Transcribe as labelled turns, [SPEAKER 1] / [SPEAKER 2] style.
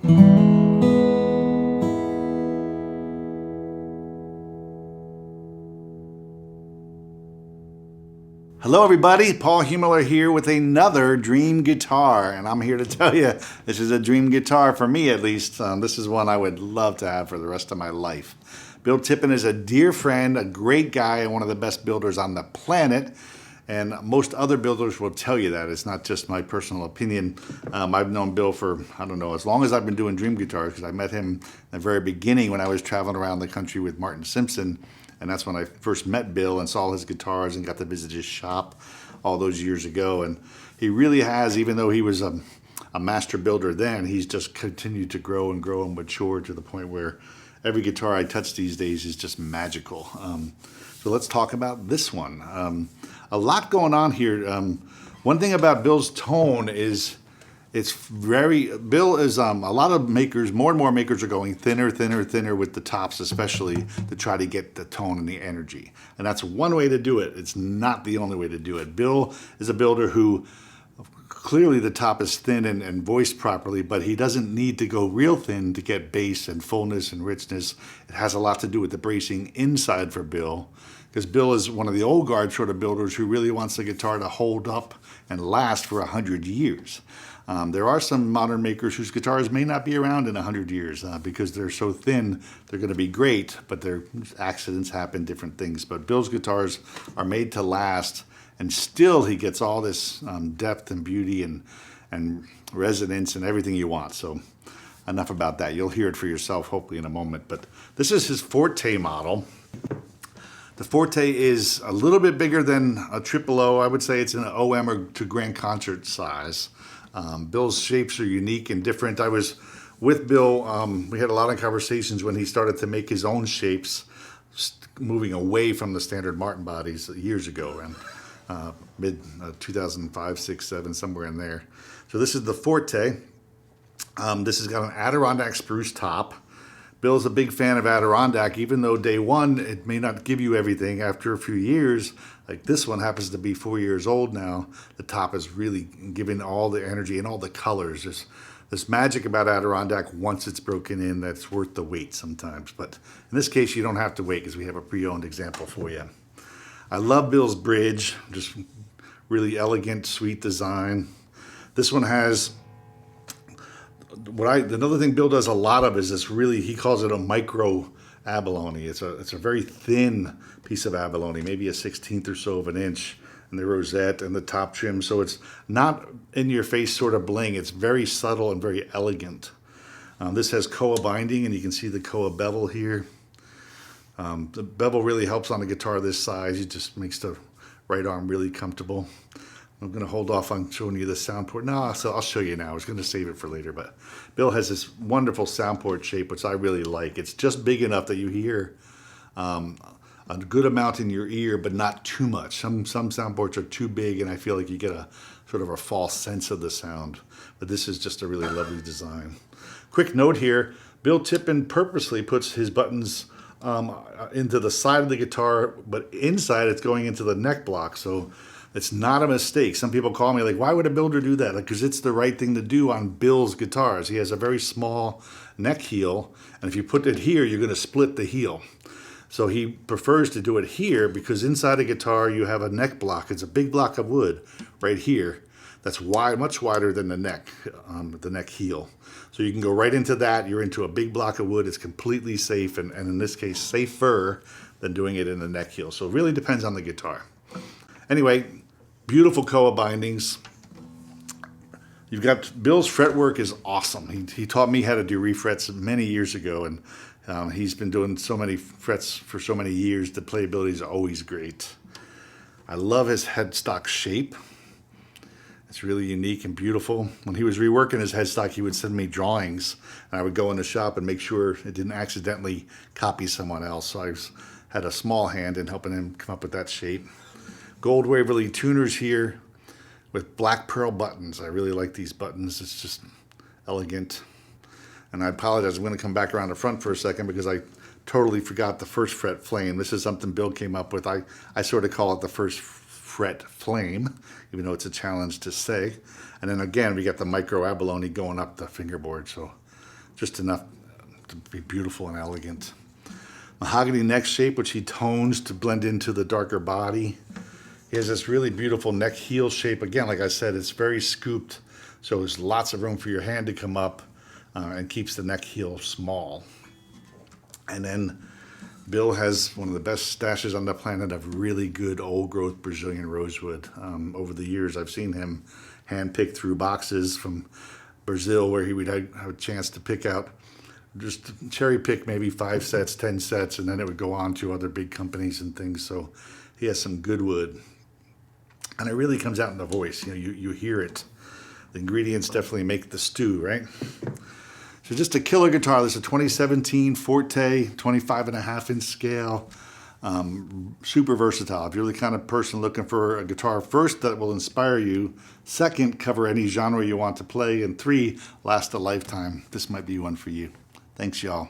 [SPEAKER 1] Hello everybody, Paul Huemler here with another dream guitar, and I'm here to tell you this is a dream guitar for me at least. This is one I would love to have for the rest of my life. Bill Tippin is a dear friend, a great guy, and one of the best builders on the planet, and most other builders will tell you that. It's not just my personal opinion. I've known Bill for, I don't know, as long as I've been doing dream guitars, because I met him in the very beginning when I was traveling around the country with Martin Simpson. And that's when I first met Bill and saw his guitars and got to visit his shop all those years ago. And he really has, even though he was a master builder then, he's just continued to grow and mature to the point where every guitar I touch these days is just magical. So let's talk about this one. A lot going on here. One thing about Bill's tone is Bill is, a lot of makers, more and more makers are going thinner with the tops, especially to try to get the tone and the energy. And that's one way to do it. It's not the only way to do it. Bill is a builder who, clearly the top is thin and voiced properly, but he doesn't need to go real thin to get bass and fullness and richness. It has a lot to do with the bracing inside for Bill, because Bill is one of the old guard sort of builders who really wants the guitar to hold up and last for 100 years. There are some modern makers whose guitars may not be around in 100 years because they're so thin. They're going to be great, but their accidents happen, different things. But Bill's guitars are made to last, and still he gets all this depth and beauty and resonance and everything you want. So enough about that. You'll hear it for yourself hopefully in a moment. But this is his Forte model. The Forte is a little bit bigger than a triple O. I would say it's an OM or to grand concert size. Bill's shapes are unique and different. I was with Bill, we had a lot of conversations when he started to make his own shapes, moving away from the standard Martin bodies years ago, around mid 2005, 6, 7, somewhere in there. So this is the Forte. This has got an Adirondack Spruce top. Bill's a big fan of Adirondack, even though day one it may not give you everything. After a few years, like this one happens to be 4 years old now, the top is really giving all the energy and all the colors. There's this magic about Adirondack once it's broken in that's worth the wait sometimes. But in this case, you don't have to wait because we have a pre-owned example for you. I love Bill's bridge, just really elegant, sweet design. This one has another thing Bill does a lot of is this really, he calls it a micro abalone. It's a very thin piece of abalone, maybe a 1/16 or so of an inch, and the rosette and the top trim. So it's not in your face sort of bling. It's very subtle and very elegant. This has koa binding, and you can see the koa bevel here. The bevel really helps on a guitar this size. It just makes the right arm really comfortable. I'm going to hold off on showing you the sound port. No, so I'll show you now. I was going to save it for later, but Bill has this wonderful sound port shape, which I really like. It's just big enough that you hear a good amount in your ear, but not too much. Some sound ports are too big, and I feel like you get a sort of a false sense of the sound. But this is just a really lovely design. Quick note here, Bill Tippin purposely puts his buttons into the side of the guitar, but inside it's going into the neck block. So it's not a mistake. Some people call me like, why would a builder do that? Because it's the right thing to do on Bill's guitars. He has a very small neck heel, and if you put it here, you're going to split the heel. So he prefers to do it here because inside a guitar you have a neck block. It's a big block of wood right here that's wide, much wider than the neck heel. So you can go right into that. You're into a big block of wood. It's completely safe, and in this case, safer than doing it in the neck heel. So it really depends on the guitar. Anyway, beautiful koa bindings. You've got Bill's fretwork is awesome. He taught me how to do refrets many years ago, and he's been doing so many frets for so many years. The playability is always great. I love his headstock shape. It's really unique and beautiful. When he was reworking his headstock, he would send me drawings, and I would go in the shop and make sure it didn't accidentally copy someone else. So I had a small hand in helping him come up with that shape. Gold Waverly tuners here with black pearl buttons. I really like these buttons. It's just elegant. And I apologize, I'm going to come back around the front for a second because I totally forgot the first fret flame. This is something Bill came up with. I sort of call it the first fret flame, even though it's a challenge to say. And then again, we got the micro abalone going up the fingerboard. So just enough to be beautiful and elegant. Mahogany neck shape, which he tones to blend into the darker body. He has this really beautiful neck heel shape. Again, like I said, it's very scooped, so there's lots of room for your hand to come up and keeps the neck heel small. And then Bill has one of the best stashes on the planet of really good old growth Brazilian rosewood. Over the years, I've seen him hand pick through boxes from Brazil where he would have a chance to pick out, just cherry pick maybe 5 sets, 10 sets, and then it would go on to other big companies and things. So he has some good wood. And it really comes out in the voice. You hear it. The ingredients definitely make the stew, right? So just a killer guitar. This is a 2017 Forte, 25.5-inch scale. Super versatile. If you're the kind of person looking for a guitar, first, that will inspire you. Second, cover any genre you want to play. And 3, last a lifetime. This might be one for you. Thanks, y'all.